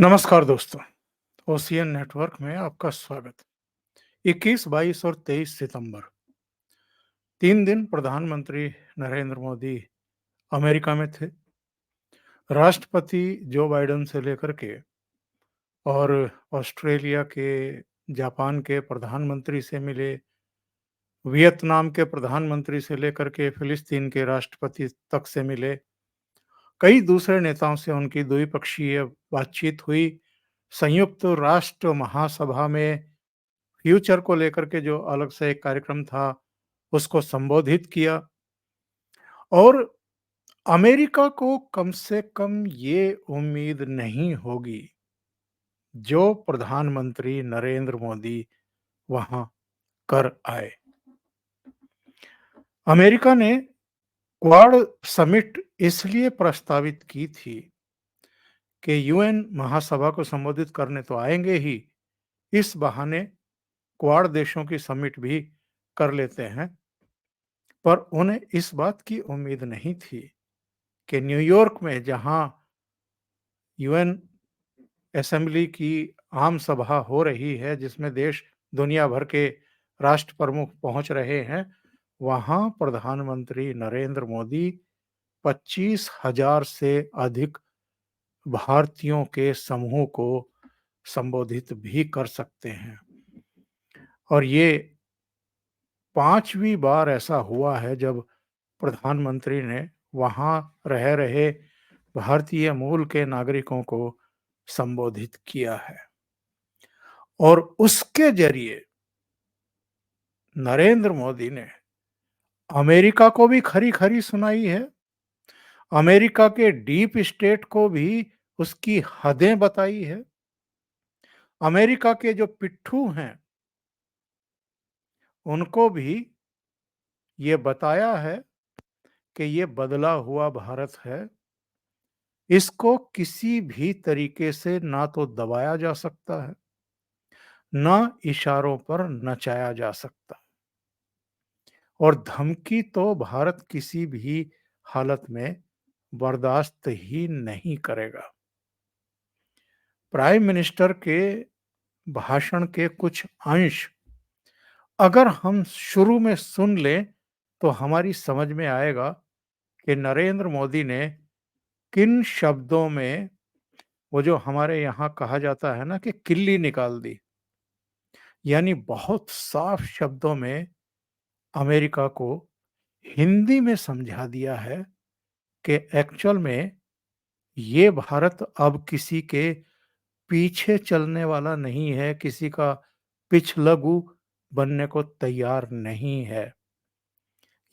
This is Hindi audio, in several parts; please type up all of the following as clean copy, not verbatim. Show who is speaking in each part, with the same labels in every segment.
Speaker 1: नमस्कार दोस्तों, ओशियन नेटवर्क में आपका स्वागत। 21, 22 और 23 सितंबर 3 दिन प्रधानमंत्री नरेंद्र मोदी अमेरिका में थे। राष्ट्रपति जो बाइडेन से लेकर के और ऑस्ट्रेलिया के, जापान के प्रधानमंत्री से मिले, वियतनाम के प्रधानमंत्री से लेकर के फिलिस्तीन के राष्ट्रपति तक से मिले। कई दूसरे नेताओं से उनकी द्विपक्षीय बातचीत हुई। संयुक्त राष्ट्र महासभा में फ्यूचर को लेकर के जो अलग से एक कार्यक्रम था, उसको संबोधित किया और अमेरिका को कम से कम ये उम्मीद नहीं होगी, जो प्रधानमंत्री नरेंद्र मोदी वहां कर आए। अमेरिका ने क्वाड समिट इसलिए प्रस्तावित की थी कि यूएन महासभा को संबोधित करने तो आएंगे ही, इस बहाने क्वाड देशों की समिट भी कर लेते हैं। पर उन्हें इस बात की उम्मीद नहीं थी कि न्यूयॉर्क में, जहां यूएन असेंबली की आम सभा हो रही है, जिसमें देश दुनिया भर के राष्ट्र प्रमुख पहुंच रहे हैं, वहां प्रधानमंत्री नरेंद्र मोदी 25,000 से अधिक भारतीयों के समूह को संबोधित भी कर सकते हैं। और ये पांचवी बार ऐसा हुआ है जब प्रधानमंत्री ने वहां रह रहे भारतीय मूल के नागरिकों को संबोधित किया है। और उसके जरिए नरेंद्र मोदी ने अमेरिका को भी खरी खरी सुनाई है, अमेरिका के डीप स्टेट को भी उसकी हदें बताई है, अमेरिका के जो पिट्ठू हैं उनको भी ये बताया है कि ये बदला हुआ भारत है, इसको किसी भी तरीके से ना तो दबाया जा सकता है, ना इशारों पर नचाया जा सकता। और धमकी तो भारत किसी भी हालत में बर्दाश्त ही नहीं करेगा। प्राइम मिनिस्टर के भाषण के कुछ अंश अगर हम शुरू में सुन लें तो हमारी समझ में आएगा कि नरेंद्र मोदी ने किन शब्दों में, वो जो हमारे यहाँ कहा जाता है ना कि किल्ली निकाल दी, यानी बहुत साफ शब्दों में अमेरिका को हिंदी में समझा दिया है कि एक्चुअल में ये भारत अब किसी के पीछे चलने वाला नहीं है, किसी का पिछलगू बनने को तैयार नहीं है।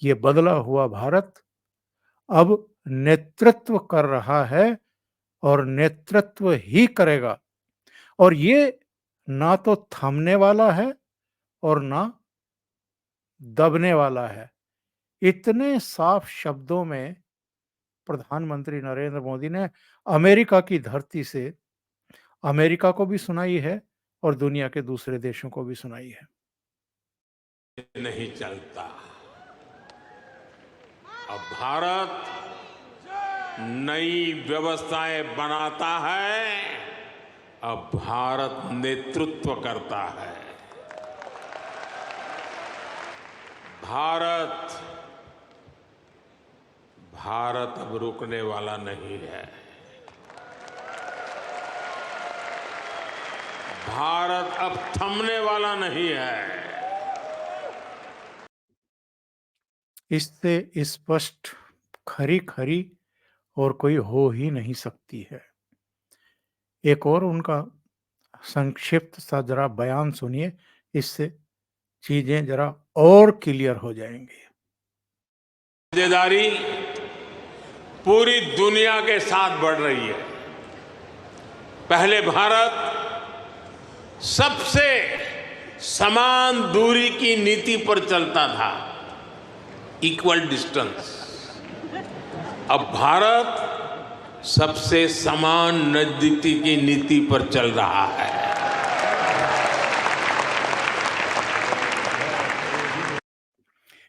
Speaker 1: ये बदला हुआ भारत अब नेतृत्व कर रहा है और नेतृत्व ही करेगा। और ये ना तो थमने वाला है और ना दबने वाला है। इतने साफ शब्दों में प्रधानमंत्री नरेंद्र मोदी ने अमेरिका की धरती से अमेरिका को भी सुनाई है और दुनिया के दूसरे देशों को भी सुनाई है।
Speaker 2: नहीं चलता। अब भारत नई व्यवस्थाएं बनाता है, अब भारत नेतृत्व करता है। भारत अब रुकने वाला नहीं है। भारत अब थमने वाला नहीं है।
Speaker 1: इससे स्पष्ट खरी खरी और कोई हो ही नहीं सकती है। एक और उनका संक्षिप्त सा जरा बयान सुनिए, इससे चीजें जरा और क्लियर हो जाएंगी।
Speaker 2: साझेदारी पूरी दुनिया के साथ बढ़ रही है। पहले भारत सबसे समान दूरी की नीति पर चलता था, इक्वल डिस्टेंस। अब भारत सबसे समान नजदीकी की नीति पर चल रहा है।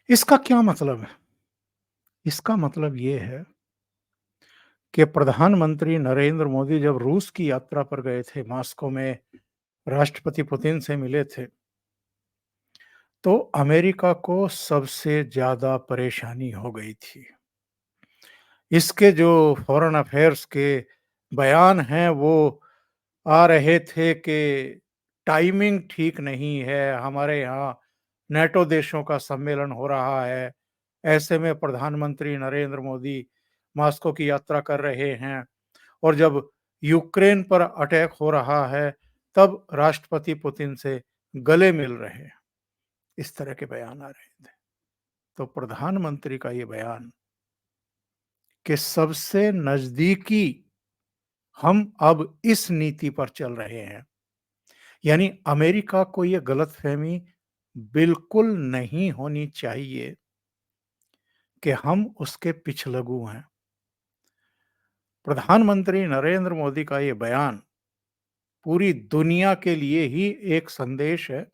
Speaker 1: इसका क्या मतलब है? इसका मतलब ये है कि प्रधानमंत्री नरेंद्र मोदी जब रूस की यात्रा पर गए थे, मॉस्को में राष्ट्रपति पुतिन से मिले थे, तो अमेरिका को सबसे ज़्यादा परेशानी हो गई थी। इसके जो फ़ॉरेन अफ़ेयर्स के बयान हैं, वो आ रहे थे कि टाइमिंग ठीक नहीं है, हमारे यहाँ नेटो देशों का सम्मेलन हो रहा है, ऐसे में प्रधानमंत्री नरेंद्र मोदी मॉस्को की यात्रा कर रहे हैं और जब यूक्रेन पर अटैक हो रहा है, तब राष्ट्रपति पुतिन से गले मिल रहे हैं। इस तरह के बयान आ रहे थे। तो प्रधानमंत्री का ये बयान कि सबसे नज़दीकी हम अब इस नीति पर चल रहे हैं, यानी अमेरिका को ये गलतफ़हमी बिल्कुल नहीं होनी चाहिए कि हम उसके पिछलगू हैं। प्रधानमंत्री नरेंद्र मोदी का ये बयान पूरी दुनिया के लिए ही एक संदेश है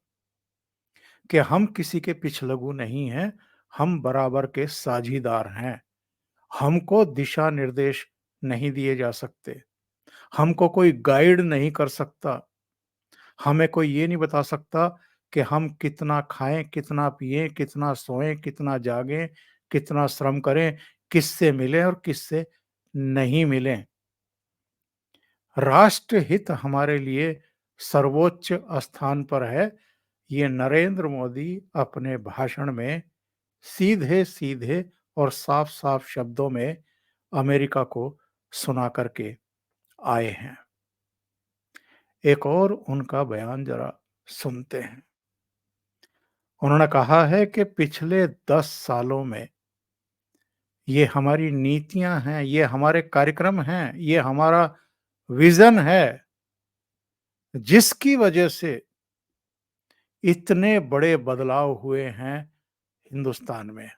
Speaker 1: कि हम किसी के पिछलगू नहीं हैं, हम बराबर के साझीदार हैं। हमको दिशा निर्देश नहीं दिए जा सकते, हमको कोई गाइड नहीं कर सकता, हमें कोई ये नहीं बता सकता कि हम कितना खाएँ, कितना पिएँ, कितना सोएँ, कितना जागें, कितना श्रम करें, किससे मिलें और किससे नहीं मिलें। राष्ट्रहित हमारे लिए सर्वोच्च स्थान पर है, ये नरेंद्र मोदी अपने भाषण में सीधे-सीधे और साफ-साफ शब्दों में अमेरिका को सुना करके आए हैं। एक और उनका बयान ज़रा सुनते हैं। उन्होंने कहा है कि पिछले 10 सालों में ये हमारी नीतियाँ हैं, ये हमारे कार्यक्रम हैं, ये हमारा विज़न है, जिसकी वजह से इतने बड़े बदलाव हुए हैं हिंदुस्तान में।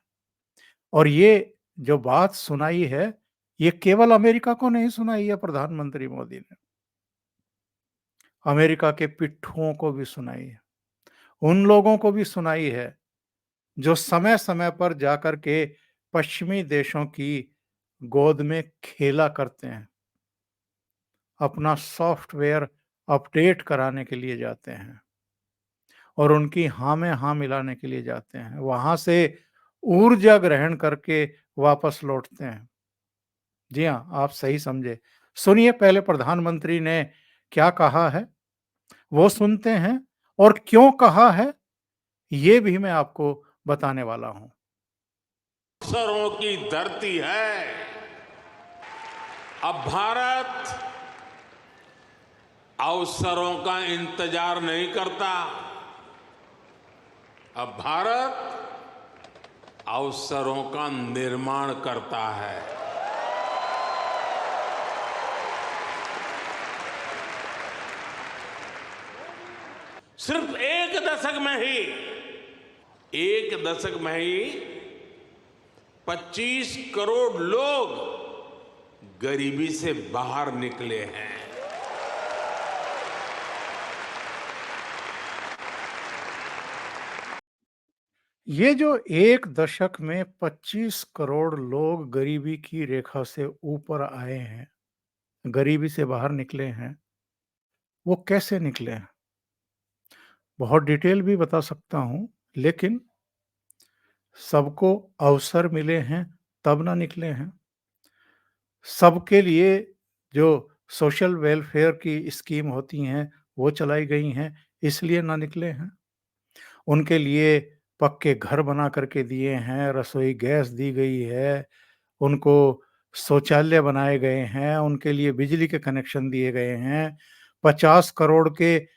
Speaker 1: और ये जो बात सुनाई है, ये केवल अमेरिका को नहीं सुनाई है प्रधानमंत्री मोदी ने, अमेरिका के पिट्ठुओं को भी सुनाई है, उन लोगों को भी सुनाई है, जो समय-समय पर जाकर के पश्चिमी देशों की गोद में खेला करते हैं, अपना सॉफ्टवेयर अपडेट कराने के लिए जाते हैं और उनकी हाँ में हाँ मिलाने के लिए जाते हैं। वहाँ से ऊर्जा ग्रहण करके वापस लौटते हैं। जी हाँ, आप सही समझे। सुनिए पहले प्रधानमंत्री ने क्या कहा है, वो सुनते हैं और क्यों कहा है, ये भी मैं आपको बताने वाला हूँ।
Speaker 2: अवसरों की धरती है। अब भारत अवसरों का इंतजार नहीं करता। अब भारत अवसरों का निर्माण करता है। सिर्फ एक दशक में ही 25 करोड़ लोग गरीबी से बाहर निकले हैं।
Speaker 1: ये जो एक दशक में 25 करोड़ लोग गरीबी की रेखा से ऊपर आए हैं, गरीबी से बाहर निकले हैं, वो कैसे निकले हैं? बहुत डिटेल भी बता सकता हूँ, लेकिन सबको अवसर मिले हैं, तब ना निकले हैं। सबके लिए जो सोशल वेलफेयर की स्कीम होती हैं, वो चलाई गई हैं, इसलिए ना निकले हैं। उनके लिए पक्के घर बना कर के दिए हैं, रसोई गैस दी गई है, उनको शौचालय बनाए गए हैं, उनके लिए बिजली के कनेक्शन दिए गए हैं, 50 करोड़ के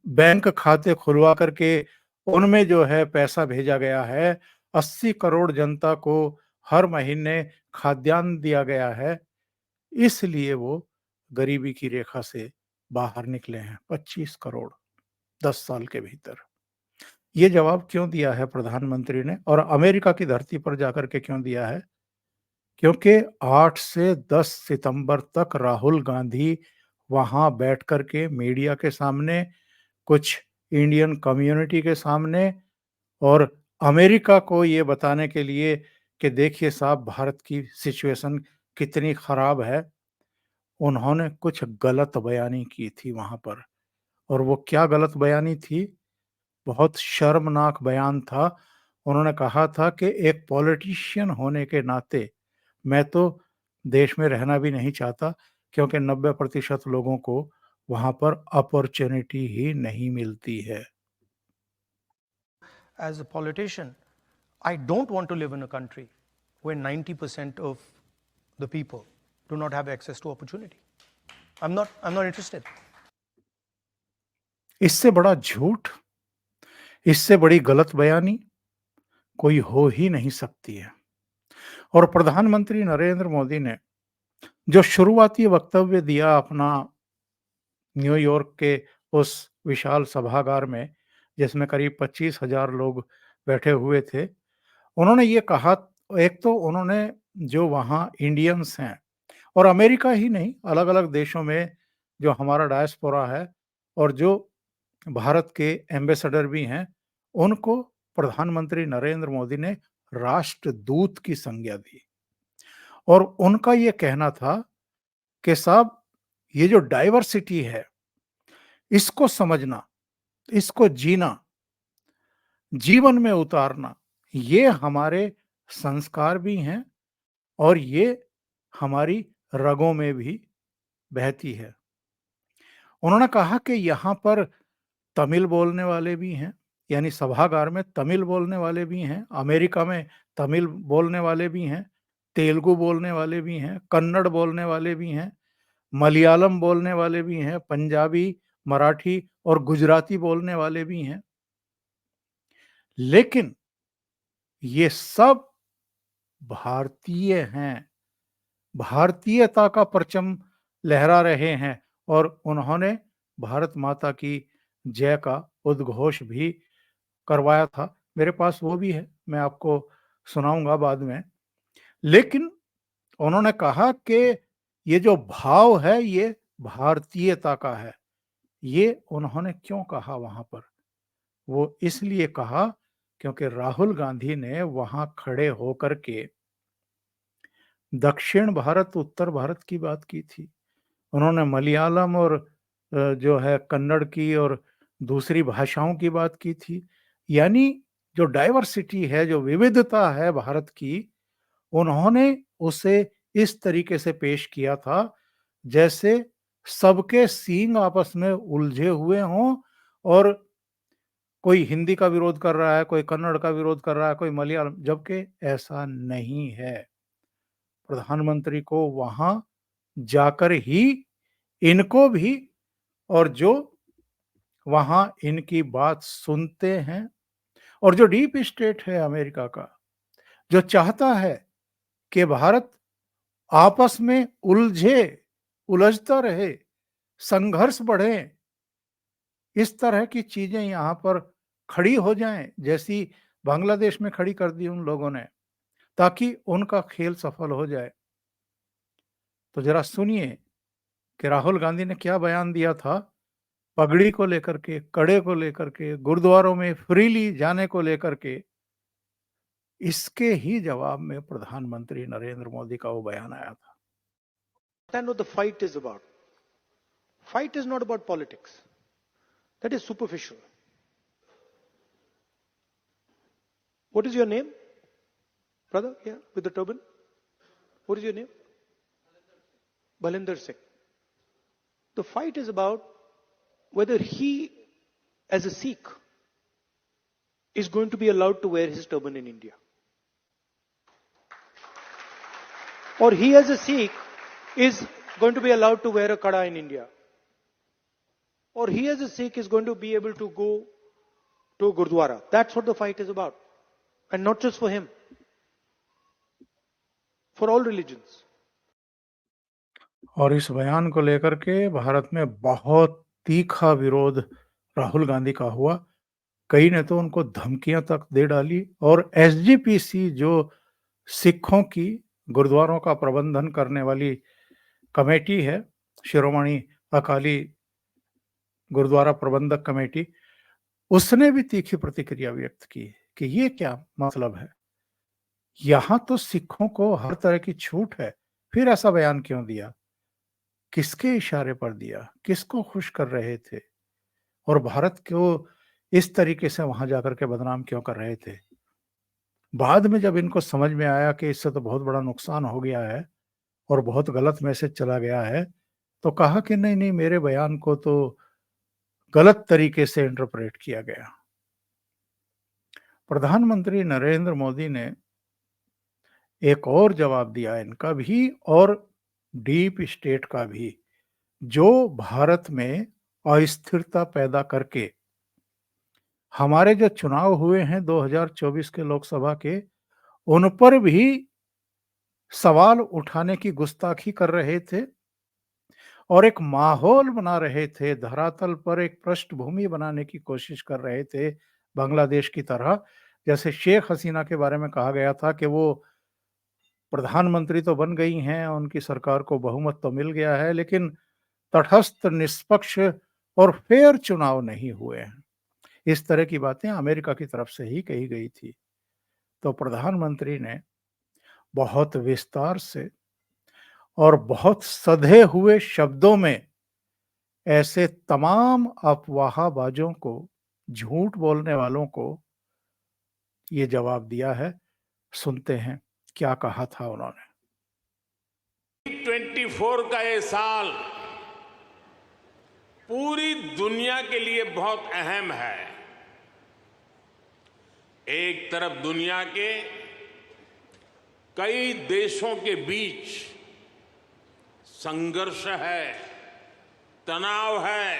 Speaker 1: बैंक खाते खुलवा कर के उनमें जो है पैसा भेजा गया है, 80 करोड़ जनता को हर महीने खाद्यान्न दिया गया है, इसलिए वो गरीबी की रेखा से बाहर निकले हैं, 25 करोड़ 10 साल के भीतर। ये जवाब क्यों दिया है प्रधानमंत्री ने और अमेरिका की धरती पर जाकर के क्यों दिया है? क्योंकि 8 से 10 सितंबर तक राहुल गांधी वहाँ बैठ कर के मीडिया के सामने, कुछ इंडियन कम्युनिटी के सामने और अमेरिका को ये बताने के लिए कि देखिए साहब भारत की सिचुएशन कितनी खराब है, उन्होंने कुछ गलत बयानी की थी वहाँ पर। और वो क्या गलत बयानी थी? बहुत शर्मनाक बयान था। उन्होंने कहा था कि एक पॉलिटिशियन होने के नाते मैं तो देश में रहना भी नहीं चाहता, क्योंकि 90% लोगों को वहाँ पर अपॉर्च्युनिटी ही नहीं मिलती है।
Speaker 3: As a politician, I don't want to live in a country where 90% of the people do not have access to opportunity. I'm not interested.
Speaker 1: इससे बड़ा झूठ, इससे बड़ी गलत बयानी कोई हो ही नहीं सकती है। और प्रधानमंत्री नरेंद्र मोदी ने जो शुरुआती वक्तव्य दिया अपना न्यूयॉर्क के उस विशाल सभागार में, जिसमें करीब 25,000 लोग बैठे हुए थे, उन्होंने ये कहा, एक तो उन्होंने जो वहाँ इंडियंस हैं और अमेरिका ही नहीं, अलग-अलग देशों में जो हमारा डायस्पोरा है और जो भारत के एम्बेसडर भी हैं, उनको प्रधानमंत्री नरेंद्र मोदी ने राष्ट्रदूत की संज्ञा दी। और उनका ये कहना था कि साहब, ये जो डाइवर्सिटी है, इसको समझना, इसको जीना, जीवन में उतारना, ये हमारे संस्कार भी हैं और ये हमारी रगों में भी बहती है। उन्होंने कहा कि यहाँ पर तमिल बोलने वाले भी हैं, यानी सभागार में तमिल बोलने वाले भी हैं, अमेरिका में तमिल बोलने वाले भी हैं, तेलुगु बोलने वाले भी हैं, कन्नड़ बोलने वाले भी हैं, मलयालम बोलने वाले भी हैं, पंजाबी, मराठी और गुजराती बोलने वाले भी हैं। लेकिन ये सब भारतीय हैं, भारतीयता का परचम लहरा रहे हैं और उन्होंने भारत माता की जय का उद्घोष भी करवाया था। मेरे पास वो भी है, मैं आपको सुनाऊँगा बाद में। लेकिन उन्होंने कहा कि ये जो भाव है, ये भारतीयता का है। ये उन्होंने क्यों कहा वहाँ पर? वो इसलिए कहा क्योंकि राहुल गांधी ने वहाँ खड़े होकर के दक्षिण भारत, उत्तर भारत की बात की थी। उन्होंने मलयालम और जो है कन्नड़ की और दूसरी भाषाओं की बात की थी। यानी जो डाइवर्सिटी है, जो विविधता है भारत की, उन्होंने उसे इस तरीके से पेश किया था, जैसे सबके सींग आपस में उलझे हुए हों और कोई हिंदी का विरोध कर रहा है, कोई कन्नड़ का विरोध कर रहा है, कोई मलयालम, जबकि ऐसा नहीं है। प्रधानमंत्री को वहाँ जाकर ही इनको भी और जो वहाँ इनकी बात सुनते हैं और जो डीप स्टेट है अमेरिका का, जो चाहता है कि भारत आपस में उलझता रहे, संघर्ष बढ़े, इस तरह की चीजें यहाँ पर खड़ी हो जाएं, जैसी बांग्लादेश में खड़ी कर दी उन लोगों ने, ताकि उनका खेल सफल हो जाए। तो जरा सुनिए कि राहुल गांधी ने क्या बयान दिया था पगड़ी को लेकर के, कड़े को लेकर के, गुरुद्वारों में फ्रीली जाने को लेकर के। इसके ही जवाब में प्रधानमंत्री नरेंद्र मोदी का वो बयान आया था।
Speaker 3: Understand what the fight is about. Fight is not about politics. That is superficial. What is your name? Brother, here with the turban. What is your name? Balinder Singh. The fight is about whether he, as a Sikh, is going to be allowed to wear his turban in India. Or he, as a Sikh, is going to be allowed to wear a kada in India. Or he, as a Sikh, is going to be able to go to a Gurdwara. That's what the fight is about. And not just for him, for all religions.
Speaker 1: और इस बयान को लेकर के भारत में बहुत तीखा विरोध राहुल गांधी का हुआ। कई ने तो उनको धमकियां तक दे डाली और एसजीपीसी, जो सिखों की गुरुद्वारों का प्रबंधन करने वाली कमेटी है, शिरोमणि अकाली गुरुद्वारा प्रबंधक कमेटी, उसने भी तीखी प्रतिक्रिया व्यक्त की कि ये क्या मतलब है। यहां तो सिखों को हर तरह की छूट है, फिर ऐसा बयान क्यों दिया? किसके इशारे पर दिया? किसको खुश कर रहे थे? और भारत को इस तरीके से वहां जाकर के बदनाम क्यों कर रहे थे? बाद में जब इनको समझ में आया कि इससे तो बहुत बड़ा नुकसान हो गया है और बहुत गलत मैसेज चला गया है, तो कहा कि नहीं, नहीं, मेरे बयान को तो गलत तरीके से इंटरप्रेट किया गया। प्रधानमंत्री नरेंद्र मोदी ने एक और जवाब दिया इनका भी और डीप स्टेट का भी, जो भारत में अस्थिरता पैदा करके हमारे जो चुनाव हुए हैं 2024 के लोकसभा के, उन पर भी सवाल उठाने की गुस्ताखी कर रहे थे और एक माहौल बना रहे थे, धरातल पर एक पृष्ठभूमि बनाने की कोशिश कर रहे थे, बांग्लादेश की तरह। जैसे शेख हसीना के बारे में कहा गया था कि वो प्रधानमंत्री तो बन गई हैं, उनकी सरकार को बहुमत तो मिल गया है, लेकिन तटस्थ, निष्पक्ष और फेयर चुनाव नहीं हुए हैं। इस तरह की बातें अमेरिका की तरफ से ही कही गई थी। तो प्रधानमंत्री ने बहुत विस्तार से और बहुत सधे हुए शब्दों में ऐसे तमाम अफवाहबाजों को, झूठ बोलने वालों को ये जवाब दिया है। सुनते हैं क्या कहा था उन्होंने।
Speaker 2: 24 का ये साल पूरी दुनिया के लिए बहुत अहम है। एक तरफ दुनिया के कई देशों के बीच संघर्ष है, तनाव है,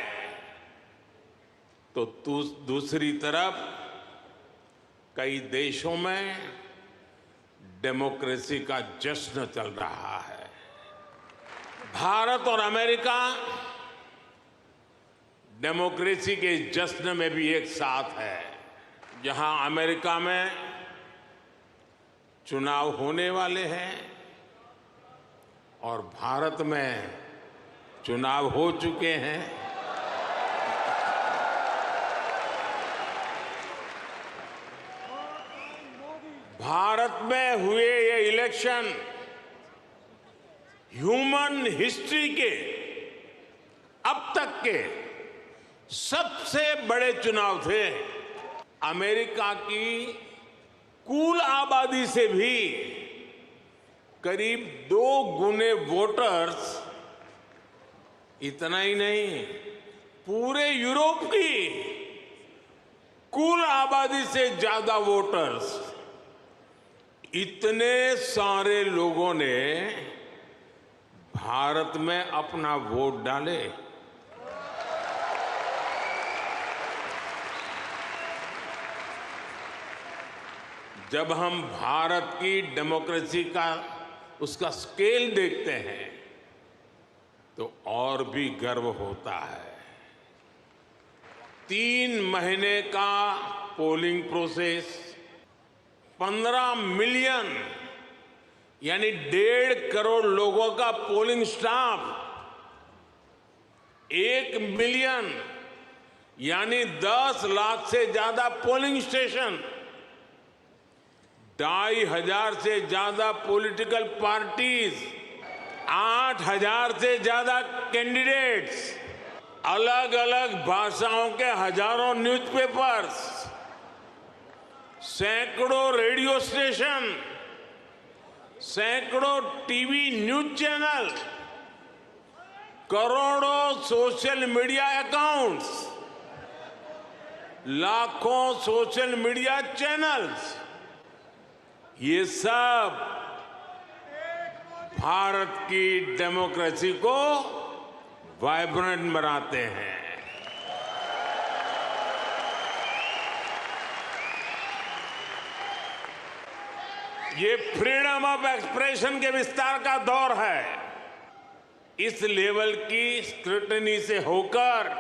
Speaker 2: तो दूसरी तरफ कई देशों में डेमोक्रेसी का जश्न चल रहा है। भारत और अमेरिका डेमोक्रेसी के जश्न में भी एक साथ है। जहां अमेरिका में चुनाव होने वाले हैं और भारत में चुनाव हो चुके हैं, भारत में हुए ये इलेक्शन ह्यूमन हिस्ट्री के अब तक के सबसे बड़े चुनाव थे। अमेरिका की कुल आबादी से भी करीब 2 गुने वोटर्स, इतना ही नहीं, पूरे यूरोप की कुल आबादी से ज्यादा वोटर्स, इतने सारे लोगों ने भारत में अपना वोट डाले। जब हम भारत की डेमोक्रेसी का उसका स्केल देखते हैं तो और भी गर्व होता है। 3 महीने का पोलिंग प्रोसेस, 15 मिलियन यानी 1.5 करोड़ लोगों का पोलिंग स्टाफ, 1 मिलियन यानी 10 लाख से ज्यादा पोलिंग स्टेशन, 2,500 से ज्यादा पॉलिटिकल पार्टीज, 8,000 से ज्यादा कैंडिडेट्स, अलग अलग भाषाओं के हजारों न्यूज़पेपर्स, सैकड़ों रेडियो स्टेशन, सैकड़ों टीवी न्यूज चैनल, करोड़ों सोशल मीडिया अकाउंट्स, लाखों सोशल मीडिया चैनल्स, ये सब भारत की डेमोक्रेसी को वाइब्रेंट बनाते हैं। ये फ्रीडम ऑफ एक्सप्रेशन के विस्तार का दौर है। इस लेवल की स्क्रूटनी से होकर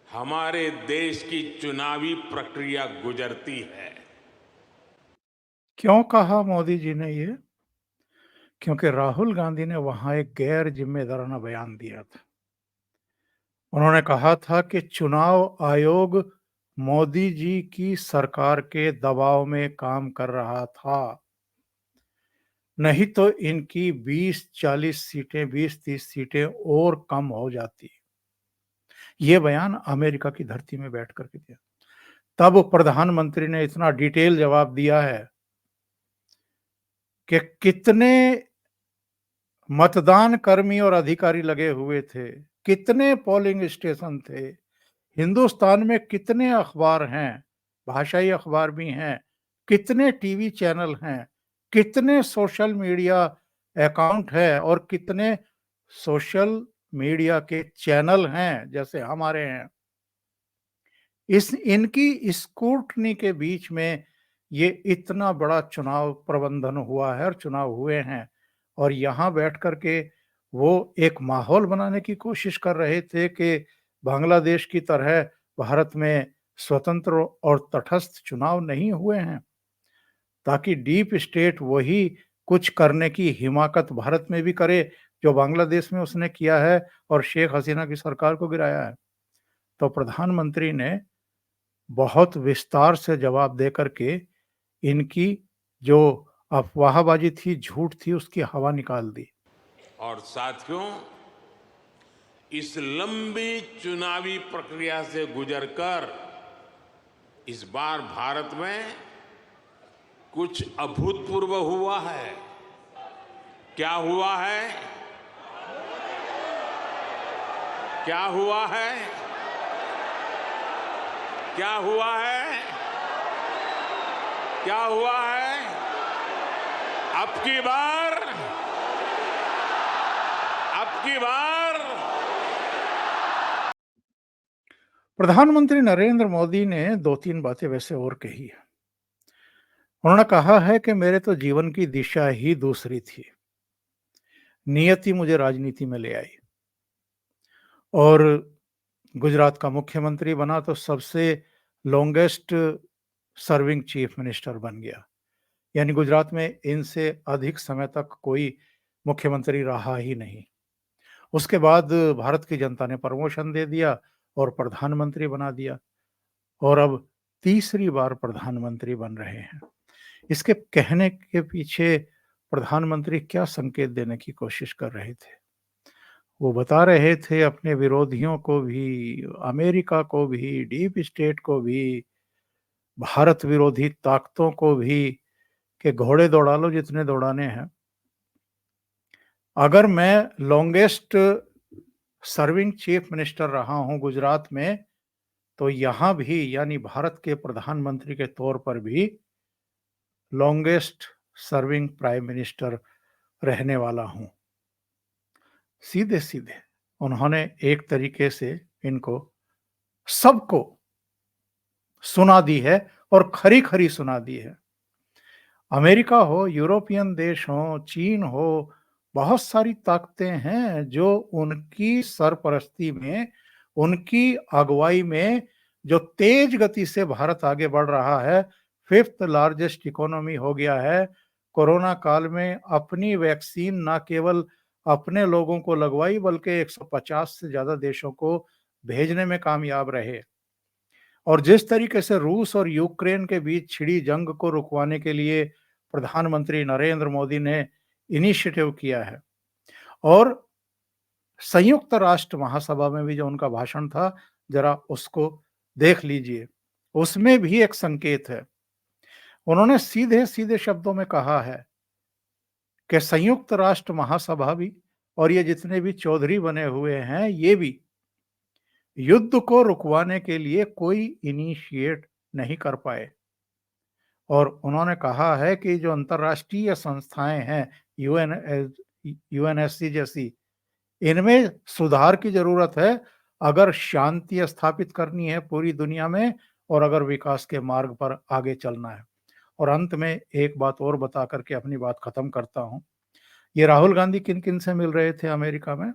Speaker 2: हमारे देश की चुनावी प्रक्रिया गुजरती है।
Speaker 1: क्यों कहा मोदी जी ने ये? क्योंकि राहुल गांधी ने वहां एक गैर जिम्मेदाराना बयान दिया था। उन्होंने कहा था कि चुनाव आयोग मोदी जी की सरकार के दबाव में काम कर रहा था। नहीं तो इनकी 20-40 सीटें, 20-30 सीटें और कम हो जाती। ये बयान अमेरिका की धरती में बैठ कर के दिया। तब प्रधानमंत्री ने इतना डिटेल जवाब दिया है कि कितने मतदान कर्मी और अधिकारी लगे हुए थे, कितने पोलिंग स्टेशन थे, हिंदुस्तान में कितने अखबार हैं, भाषाई अखबार भी हैं, कितने टीवी चैनल हैं, कितने सोशल मीडिया अकाउंट है और कितने सोशल मीडिया के चैनल हैं जैसे हमारे हैं। इस इनकी स्क्रूटनी के बीच में ये इतना बड़ा चुनाव प्रबंधन हुआ है और चुनाव हुए हैं और यहाँ बैठ कर के वो एक माहौल बनाने की कोशिश कर रहे थे कि बांग्लादेश की तरह भारत में स्वतंत्र और तटस्थ चुनाव नहीं हुए हैं, ताकि डीप स्टेट वही कुछ करने की हिमाकत भारत में भी करे जो बांग्लादेश में उसने किया है और शेख हसीना की सरकार को गिराया है। तो प्रधानमंत्री ने बहुत विस्तार से जवाब दे करके इनकी जो अफवाहबाजी थी, झूठ थी, उसकी हवा निकाल दी।
Speaker 2: और साथियों, इस लंबी चुनावी प्रक्रिया से गुजरकर इस बार भारत में कुछ अभूतपूर्व हुआ है। क्या हुआ है? क्या हुआ है? क्या हुआ है? क्या हुआ है? अब की बार
Speaker 1: प्रधानमंत्री नरेंद्र मोदी ने 2-3 बातें वैसे और कही है। उन्होंने कहा है कि मेरे तो जीवन की दिशा ही दूसरी थी। नियति मुझे राजनीति में ले आई और गुजरात का मुख्यमंत्री बना तो सबसे लॉन्गेस्ट सर्विंग चीफ मिनिस्टर बन गया। यानी गुजरात में इनसे अधिक समय तक कोई मुख्यमंत्री रहा ही नहीं। उसके बाद भारत की जनता ने प्रमोशन दे दिया और प्रधानमंत्री बना दिया और अब तीसरी बार प्रधानमंत्री बन रहे हैं। इसके कहने के पीछे प्रधानमंत्री क्या संकेत देने की कोशिश कर रहे थे? वो बता रहे थे अपने विरोधियों को भी, अमेरिका को भी, डीप स्टेट को भी, भारत विरोधी ताकतों को भी कि घोड़े दौड़ा लो जितने दौड़ाने हैं। अगर मैं लॉन्गेस्ट सर्विंग चीफ मिनिस्टर रहा हूं गुजरात में, तो यहां भी यानी भारत के प्रधानमंत्री के तौर पर भी लॉन्गेस्ट सर्विंग प्राइम मिनिस्टर रहने वाला हूं। सीधे सीधे उन्होंने एक तरीके से इनको सबको सुना दी है और खरी खरी सुना दी है। अमेरिका हो, यूरोपियन देश हो, चीन हो, बहुत सारी ताकतें हैं जो उनकी सरपरस्ती में, उनकी अगुवाई में जो तेज गति से भारत आगे बढ़ रहा है, 5th लार्जेस्ट इकोनॉमी हो गया है। कोरोना काल में अपनी वैक्सीन ना केवल अपने लोगों को लगवाई बल्कि 150 से ज्यादा देशों को भेजने में कामयाब रहे। और जिस तरीके से रूस और यूक्रेन के बीच छिड़ी जंग को रुकवाने के लिए प्रधानमंत्री नरेंद्र मोदी ने इनिशिएटिव किया है और संयुक्त राष्ट्र महासभा में भी जो उनका भाषण था, जरा उसको देख लीजिए। उसमें भी एक संकेत है। उन्होंने सीधे सीधे शब्दों में कहा है कि संयुक्त राष्ट्र महासभा भी और ये जितने भी चौधरी बने हुए हैं, ये भी युद्ध को रुकवाने के लिए कोई इनिशिएट नहीं कर पाए। और उन्होंने कहा है कि जो अंतर्राष्ट्रीय संस्थाएं हैं, यूएनएससी जैसी, इनमें सुधार की जरूरत है अगर शांति स्थापित करनी है पूरी दुनिया में और अगर विकास के मार्ग पर आगे चलना है। और अंत में एक बात और बता करके अपनी बात खत्म करता हूं। ये राहुल गांधी किन किन से मिल रहे थे अमेरिका में?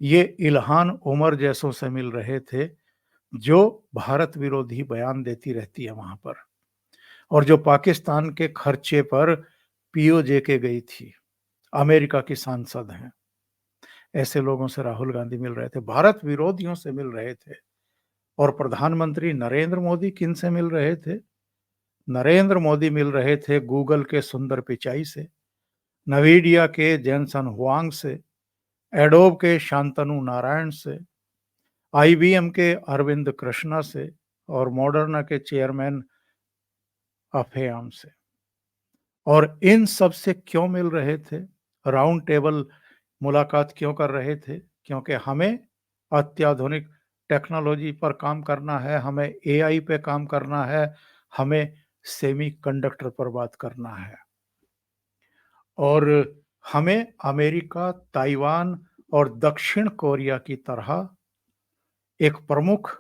Speaker 1: ये इल्हान उमर जैसों से मिल रहे थे जो भारत विरोधी बयान देती रहती है वहां पर और जो पाकिस्तान के खर्चे पर पीओजे के गई थी, अमेरिका की सांसद हैं। ऐसे लोगों से राहुल गांधी मिल रहे थे, भारत विरोधियों से मिल रहे थे। और प्रधानमंत्री नरेंद्र मोदी किन से मिल रहे थे? नरेंद्र मोदी मिल रहे थे गूगल के सुंदर पिचाई से, नवीडिया के जेनसन हुआंग से, एडोब के शांतनु नारायण से, आईबीएम के अरविंद कृष्णा से और मॉडर्ना के चेयरमैन अफेयाम से। और इन सब से क्यों मिल रहे थे, राउंड टेबल मुलाकात क्यों कर रहे थे? क्योंकि हमें अत्याधुनिक टेक्नोलॉजी पर काम करना है, हमें एआई पे काम करना है, हमें सेमीकंडक्टर पर बात करना है और हमें अमेरिका, ताइवान और दक्षिण कोरिया की तरह एक प्रमुख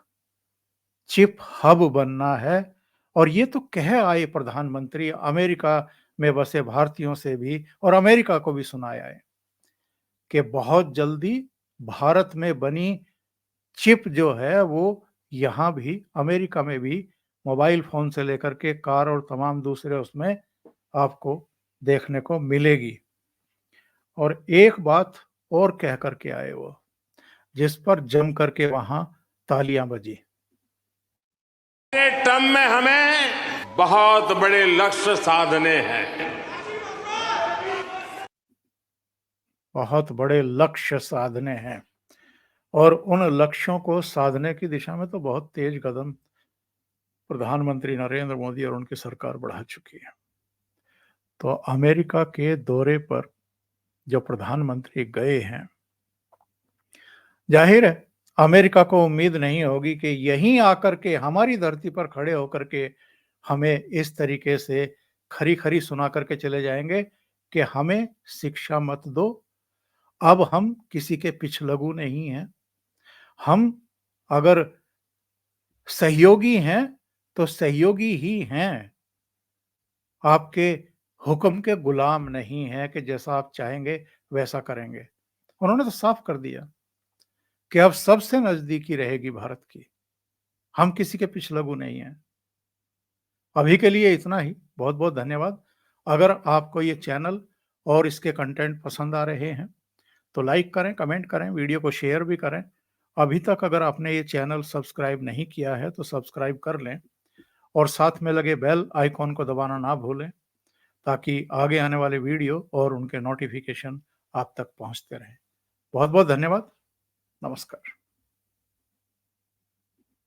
Speaker 1: चिप हब बनना है। और ये तो कह आए प्रधानमंत्री, अमेरिका में बसे भारतीयों से भी और अमेरिका को भी सुनाया है कि बहुत जल्दी भारत में बनी चिप जो है वो यहाँ भी अमेरिका में भी मोबाइल फोन से लेकर के कार और तमाम दूसरे उसमें आपको देखने को मिलेगी। और एक बात और कह करके आए वो, जिस पर जम करके वहां तालियां बजी।
Speaker 2: के टर्म में हमें बहुत बड़े लक्ष्य साधने हैं।
Speaker 1: बहुत बड़े लक्ष्य साधने हैं और उन लक्ष्यों को साधने की दिशा में तो बहुत तेज कदम प्रधानमंत्री नरेंद्र मोदी और उनकी सरकार बढ़ा चुकी है। तो अमेरिका के दौरे पर जो प्रधानमंत्री गए हैं, जाहिर है अमेरिका को उम्मीद नहीं होगी कि यहीं आकर के हमारी धरती पर खड़े होकर के हमें इस तरीके से खरी खरी सुना करके चले जाएंगे कि हमें शिक्षा मत दो, अब हम किसी के पिछलगू नहीं हैं, हम अगर सहयोगी हैं तो सहयोगी ही हैं, आपके हुक्म के गुलाम नहीं हैं कि जैसा आप चाहेंगे वैसा करेंगे। उन्होंने तो साफ कर दिया कि अब सबसे नजदीकी रहेगी भारत की, हम किसी के पिछलगू नहीं हैं। अभी के लिए इतना ही, बहुत बहुत धन्यवाद। अगर आपको ये चैनल और इसके कंटेंट पसंद आ रहे हैं तो लाइक करें, कमेंट करें, वीडियो को शेयर भी करें। अभी तक अगर आपने ये चैनल सब्सक्राइब नहीं किया है तो सब्सक्राइब कर लें और साथ में लगे बेल आइकॉन को दबाना ना भूलें ताकि आगे आने वाले वीडियो और उनके नोटिफिकेशन आप तक पहुंचते रहें। बहुत बहुत धन्यवाद। नमस्कार।